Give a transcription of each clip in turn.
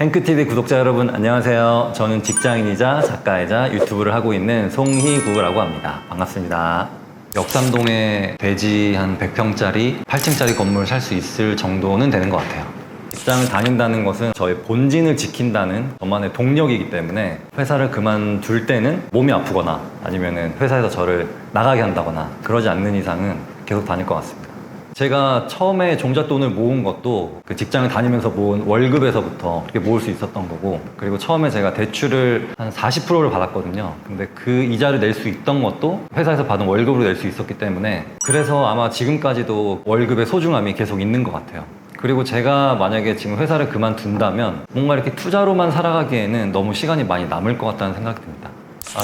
행크TV 구독자 여러분 안녕하세요. 저는 직장인이자 작가이자 유튜브를 하고 있는 송희구라고 합니다. 반갑습니다. 역삼동에 대지 한 100평짜리 8층짜리 건물 살 수 있을 정도는 되는 것 같아요. 직장을 다닌다는 것은 저의 본진을 지킨다는 저만의 동력이기 때문에 회사를 그만둘 때는 몸이 아프거나 아니면 회사에서 저를 나가게 한다거나 그러지 않는 이상은 계속 다닐 것 같습니다. 제가 처음에 종잣돈을 모은 것도 그 직장을 다니면서 모은 월급에서부터 이렇게 모을 수 있었던 거고, 그리고 처음에 제가 대출을 한 40%를 받았거든요. 근데 그 이자를 낼 수 있던 것도 회사에서 받은 월급으로 낼 수 있었기 때문에, 그래서 아마 지금까지도 월급의 소중함이 계속 있는 것 같아요. 그리고 제가 만약에 지금 회사를 그만둔다면 뭔가 이렇게 투자로만 살아가기에는 너무 시간이 많이 남을 것 같다는 생각이 듭니다.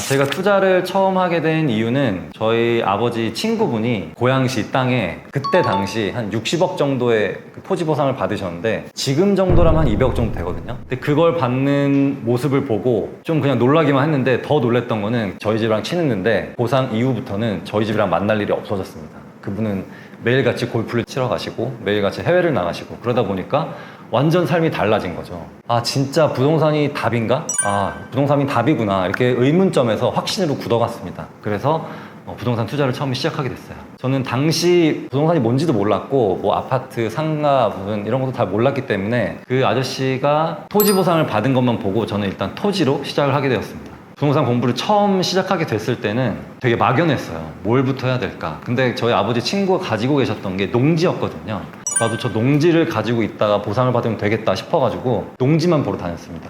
제가 투자를 처음 하게 된 이유는 저희 아버지 친구분이 고양시 땅에 그때 당시 한 60억 정도의 토지 보상을 받으셨는데, 지금 정도라면 한 200억 정도 되거든요. 근데 그걸 받는 모습을 보고 좀 그냥 놀라기만 했는데, 더 놀랬던 거는 저희 집이랑 친했는데 보상 이후부터는 저희 집이랑 만날 일이 없어졌습니다. 그분은 매일같이 골프를 치러 가시고 매일같이 해외를 나가시고, 그러다 보니까 완전 삶이 달라진 거죠. 진짜 부동산이 답인가? 부동산이 답이구나, 이렇게 의문점에서 확신으로 굳어갔습니다. 그래서 부동산 투자를 처음 시작하게 됐어요. 저는 당시 부동산이 뭔지도 몰랐고, 뭐 아파트, 상가, 무슨 이런 것도 잘 몰랐기 때문에 그 아저씨가 토지 보상을 받은 것만 보고 저는 일단 토지로 시작을 하게 되었습니다. 부동산 공부를 처음 시작하게 됐을 때는 되게 막연했어요. 뭘부터 해야 될까? 근데 저희 아버지 친구가 가지고 계셨던 게 농지였거든요. 나도 저 농지를 가지고 있다가 보상을 받으면 되겠다 싶어가지고 농지만 보러 다녔습니다.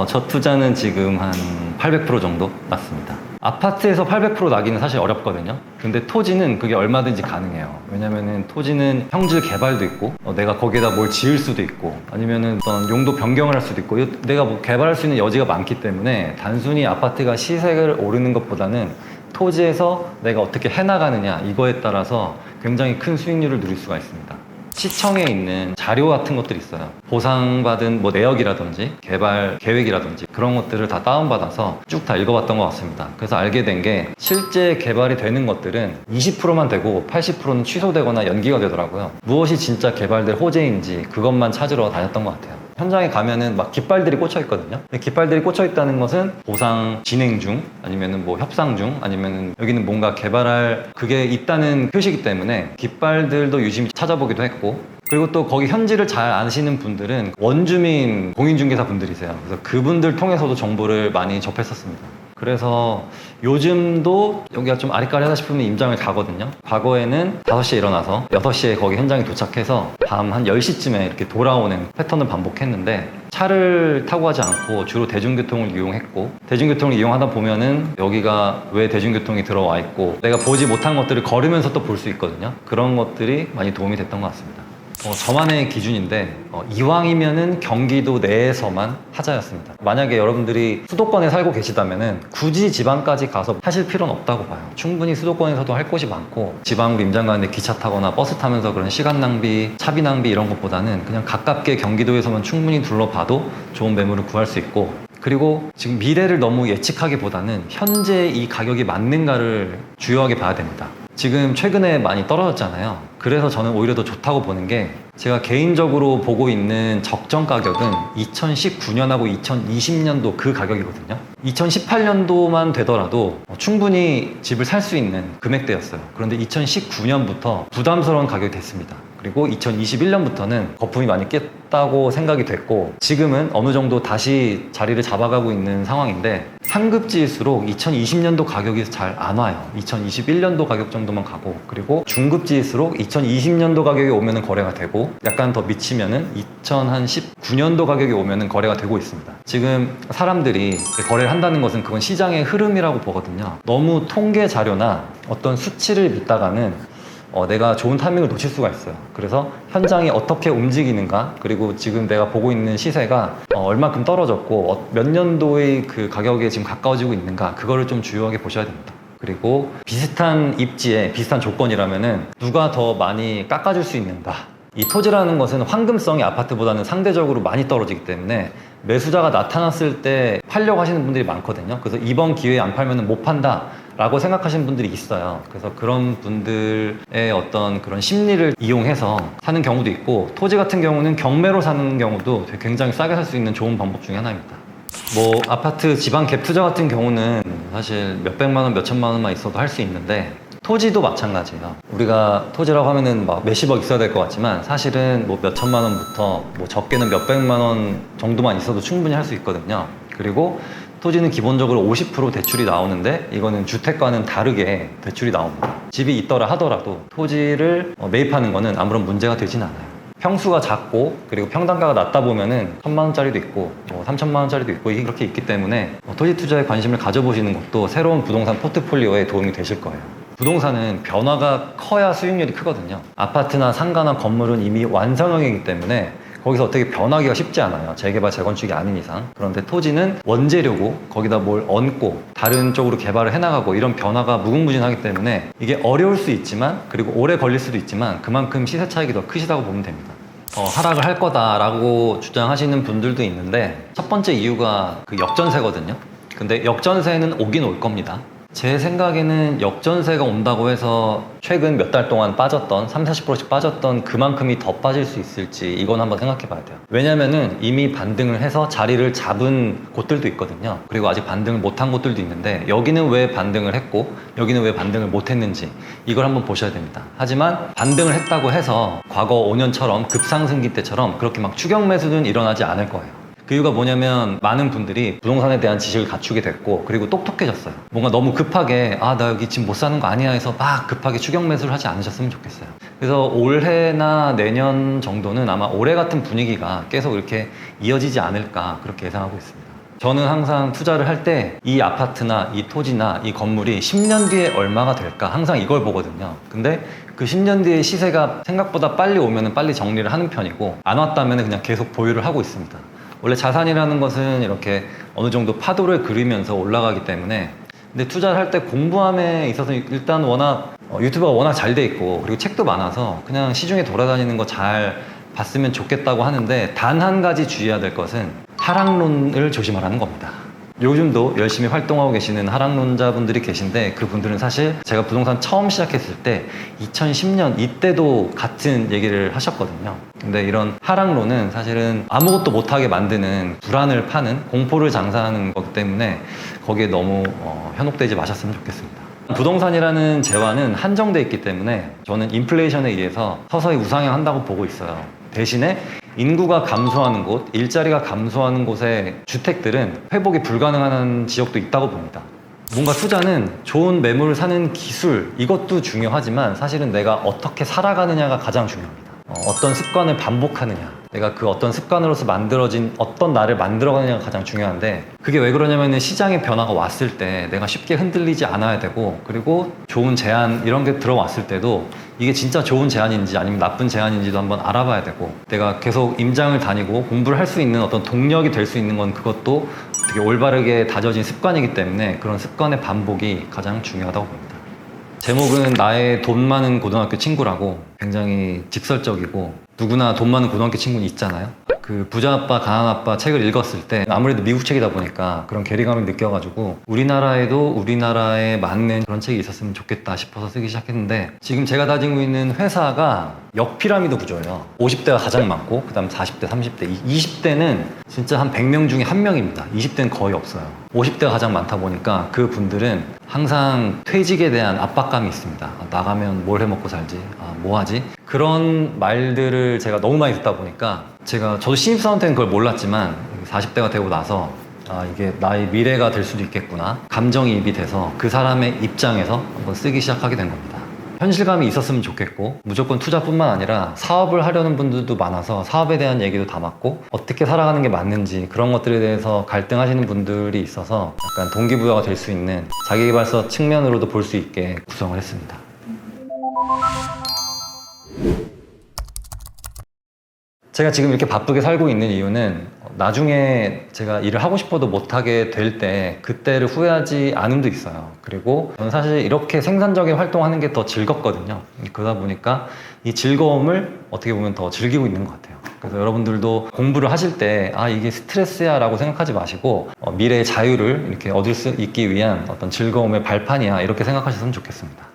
첫 투자는 지금 한 800% 정도 났습니다. 아파트에서 800% 나기는 사실 어렵거든요. 근데 토지는 그게 얼마든지 가능해요. 왜냐면은 토지는 평질 개발도 있고, 내가 거기에다 뭘 지을 수도 있고, 아니면은 어떤 용도 변경을 할 수도 있고, 내가 뭐 개발할 수 있는 여지가 많기 때문에 단순히 아파트가 시세를 오르는 것보다는 토지에서 내가 어떻게 해나가느냐, 이거에 따라서 굉장히 큰 수익률을 누릴 수가 있습니다. 시청에 있는 자료 같은 것들이 있어요. 보상받은 뭐 내역이라든지 개발 계획이라든지 그런 것들을 다 다운받아서 쭉 다 읽어봤던 것 같습니다. 그래서 알게 된 게, 실제 개발이 되는 것들은 20%만 되고 80%는 취소되거나 연기가 되더라고요. 무엇이 진짜 개발될 호재인지 그것만 찾으러 다녔던 것 같아요. 현장에 가면은 막 깃발들이 꽂혀 있거든요. 깃발들이 꽂혀 있다는 것은 보상 진행 중, 아니면은 뭐 협상 중, 아니면은 여기는 뭔가 개발할 그게 있다는 표시이기 때문에 깃발들도 유심히 찾아보기도 했고, 그리고 또 거기 현지를 잘 아시는 분들은 원주민 공인중개사 분들이세요. 그래서 그분들 통해서도 정보를 많이 접했었습니다. 그래서 요즘도 여기가 좀 아리까리하다 싶으면 임장을 가거든요. 과거에는 5시에 일어나서 6시에 거기 현장에 도착해서 밤 한 10시쯤에 이렇게 돌아오는 패턴을 반복했는데, 차를 타고 가지 않고 주로 대중교통을 이용했고, 대중교통을 이용하다 보면은 여기가 왜 대중교통이 들어와 있고 내가 보지 못한 것들을 걸으면서 또 볼 수 있거든요. 그런 것들이 많이 도움이 됐던 것 같습니다. 저만의 기준인데, 이왕이면은 경기도 내에서만 하자였습니다. 만약에 여러분들이 수도권에 살고 계시다면은 굳이 지방까지 가서 하실 필요는 없다고 봐요. 충분히 수도권에서도 할 곳이 많고, 지방으로 임장 가는데 기차 타거나 버스 타면서 그런 시간 낭비, 차비 낭비 이런 것보다는 그냥 가깝게 경기도에서만 충분히 둘러봐도 좋은 매물을 구할 수 있고, 그리고 지금 미래를 너무 예측하기보다는 현재 이 가격이 맞는가를 주요하게 봐야 됩니다. 지금 최근에 많이 떨어졌잖아요. 그래서 저는 오히려 더 좋다고 보는 게, 제가 개인적으로 보고 있는 적정 가격은 2019년하고 2020년도 그 가격이거든요. 2018년도만 되더라도 충분히 집을 살 수 있는 금액대였어요. 그런데 2019년부터 부담스러운 가격이 됐습니다. 그리고 2021년부터는 거품이 많이 깼다고 생각이 됐고, 지금은 어느 정도 다시 자리를 잡아가고 있는 상황인데, 상급지일수록 2020년도 가격이 잘 안 와요. 2021년도 가격 정도만 가고, 그리고 중급지일수록 2020년도 가격이 오면은 거래가 되고, 약간 더 미치면은 2019년도 가격이 오면은 거래가 되고 있습니다. 지금 사람들이 거래를 한다는 것은 그건 시장의 흐름이라고 보거든요. 너무 통계 자료나 어떤 수치를 믿다가는 내가 좋은 타이밍을 놓칠 수가 있어요. 그래서 현장이 어떻게 움직이는가, 그리고 지금 내가 보고 있는 시세가 얼마큼 떨어졌고 몇 년도의 그 가격에 지금 가까워지고 있는가, 그거를 좀 주요하게 보셔야 됩니다. 그리고 비슷한 입지에 비슷한 조건이라면은 누가 더 많이 깎아줄 수 있는가, 이 토지라는 것은 황금성이 아파트보다는 상대적으로 많이 떨어지기 때문에 매수자가 나타났을 때 팔려고 하시는 분들이 많거든요. 그래서 이번 기회에 안 팔면 못 판다 라고 생각하시는 분들이 있어요. 그래서 그런 분들의 어떤 그런 심리를 이용해서 사는 경우도 있고, 토지 같은 경우는 경매로 사는 경우도 되게 굉장히 싸게 살 수 있는 좋은 방법 중에 하나입니다. 뭐 아파트 지방 갭 투자 같은 경우는 사실 몇백만 원, 몇천만 원만 있어도 할 수 있는데, 토지도 마찬가지예요. 우리가 토지라고 하면은 막 몇십억 있어야 될 것 같지만 사실은 뭐 몇천만 원부터 뭐 적게는 몇백만 원 정도만 있어도 충분히 할 수 있거든요. 그리고 토지는 기본적으로 50% 대출이 나오는데, 이거는 주택과는 다르게 대출이 나옵니다. 집이 있더라 하더라도 토지를 매입하는 거는 아무런 문제가 되진 않아요. 평수가 작고 그리고 평당가가 낮다 보면은 1,000만 원짜리도 있고 뭐 3,000만 원짜리도 있고 이렇게 있기 때문에 토지 투자에 관심을 가져보시는 것도 새로운 부동산 포트폴리오에 도움이 되실 거예요. 부동산은 변화가 커야 수익률이 크거든요. 아파트나 상가나 건물은 이미 완성형이기 때문에 거기서 어떻게 변하기가 쉽지 않아요. 재개발, 재건축이 아닌 이상. 그런데 토지는 원재료고 거기다 뭘 얹고 다른 쪽으로 개발을 해나가고 이런 변화가 무궁무진하기 때문에 이게 어려울 수 있지만, 그리고 오래 걸릴 수도 있지만 그만큼 시세 차익이 더 크시다고 보면 됩니다. 하락을 할 거다라고 주장하시는 분들도 있는데, 첫 번째 이유가 그 역전세거든요. 근데 역전세는 오긴 올 겁니다. 제 생각에는 역전세가 온다고 해서 최근 몇 달 동안 빠졌던 30-40%씩 빠졌던 그만큼이 더 빠질 수 있을지, 이건 한번 생각해 봐야 돼요. 왜냐면은 이미 반등을 해서 자리를 잡은 곳들도 있거든요. 그리고 아직 반등을 못한 곳들도 있는데, 여기는 왜 반등을 했고 여기는 왜 반등을 못했는지 이걸 한번 보셔야 됩니다. 하지만 반등을 했다고 해서 과거 5년처럼 급상승기 때처럼 그렇게 막 추격 매수는 일어나지 않을 거예요. 그 이유가 뭐냐면, 많은 분들이 부동산에 대한 지식을 갖추게 됐고, 그리고 똑똑해졌어요. 뭔가 너무 급하게 나 여기 집 못 사는 거 아니야 해서 막 급하게 추격 매수를 하지 않으셨으면 좋겠어요. 그래서 올해나 내년 정도는 아마 올해 같은 분위기가 계속 이렇게 이어지지 않을까, 그렇게 예상하고 있습니다. 저는 항상 투자를 할 때 이 아파트나 이 토지나 이 건물이 10년 뒤에 얼마가 될까, 항상 이걸 보거든요. 근데 그 10년 뒤에 시세가 생각보다 빨리 오면 빨리 정리를 하는 편이고, 안 왔다면 그냥 계속 보유를 하고 있습니다. 원래 자산이라는 것은 이렇게 어느 정도 파도를 그리면서 올라가기 때문에, 근데 투자를 할 때 공부함에 있어서 일단 워낙 유튜브가 워낙 잘 돼 있고 그리고 책도 많아서 그냥 시중에 돌아다니는 거 잘 봤으면 좋겠다고 하는데, 단 한 가지 주의해야 될 것은 하락론을 조심하라는 겁니다. 요즘도 열심히 활동하고 계시는 하락론자분들이 계신데, 그분들은 사실 제가 부동산 처음 시작했을 때 2010년 이때도 같은 얘기를 하셨거든요. 근데 이런 하락론은 사실은 아무것도 못하게 만드는, 불안을 파는, 공포를 장사하는 거기 때문에 거기에 너무 현혹되지 마셨으면 좋겠습니다. 부동산이라는 재화는 한정돼 있기 때문에 저는 인플레이션에 의해서 서서히 우상향한다고 보고 있어요. 대신에 인구가 감소하는 곳, 일자리가 감소하는 곳의 주택들은 회복이 불가능한 지역도 있다고 봅니다. 뭔가 투자는 좋은 매물을 사는 기술, 이것도 중요하지만 사실은 내가 어떻게 살아가느냐가 가장 중요합니다. 어떤 습관을 반복하느냐, 내가 그 어떤 습관으로서 만들어진 어떤 나를 만들어가느냐가 가장 중요한데, 그게 왜 그러냐면 시장의 변화가 왔을 때 내가 쉽게 흔들리지 않아야 되고, 그리고 좋은 제안 이런 게 들어왔을 때도 이게 진짜 좋은 제안인지 아니면 나쁜 제안인지도 한번 알아봐야 되고, 내가 계속 임장을 다니고 공부를 할 수 있는 어떤 동력이 될 수 있는 건 그것도 되게 올바르게 다져진 습관이기 때문에 그런 습관의 반복이 가장 중요하다고 봅니다. 제목은 나의 돈 많은 고등학교 친구라고, 굉장히 직설적이고 누구나 돈 많은 고등학교 친구는 있잖아요. 그 부자 아빠 가난 아빠 책을 읽었을 때 아무래도 미국 책이다 보니까 그런 괴리감을 느껴가지고 우리나라에도 우리나라에 맞는 그런 책이 있었으면 좋겠다 싶어서 쓰기 시작했는데, 지금 제가 다니고 있는 회사가 역피라미드 구조예요. 50대가 가장 많고 그 다음 40대, 30대, 20대는 진짜 한 100명 중에 1명입니다. 20대는 거의 없어요. 50대가 가장 많다 보니까 그 분들은 항상 퇴직에 대한 압박감이 있습니다. 나가면 뭘 해먹고 살지? 뭐 하지? 그런 말들을 제가 너무 많이 듣다 보니까, 저도 신입사원 때는 그걸 몰랐지만 40대가 되고 나서 이게 나의 미래가 될 수도 있겠구나, 감정이입이 돼서 그 사람의 입장에서 한번 쓰기 시작하게 된 겁니다. 현실감이 있었으면 좋겠고, 무조건 투자뿐만 아니라 사업을 하려는 분들도 많아서 사업에 대한 얘기도 담았고, 어떻게 살아가는 게 맞는지 그런 것들에 대해서 갈등하시는 분들이 있어서 약간 동기부여가 될 수 있는 자기계발서 측면으로도 볼 수 있게 구성을 했습니다. 제가 지금 이렇게 바쁘게 살고 있는 이유는 나중에 제가 일을 하고 싶어도 못하게 될 때 그때를 후회하지 않음도 있어요. 그리고 저는 사실 이렇게 생산적인 활동하는 게 더 즐겁거든요. 그러다 보니까 이 즐거움을 어떻게 보면 더 즐기고 있는 것 같아요. 그래서 여러분들도 공부를 하실 때 이게 스트레스야 라고 생각하지 마시고 미래의 자유를 이렇게 얻을 수 있기 위한 어떤 즐거움의 발판이야 이렇게 생각하셨으면 좋겠습니다.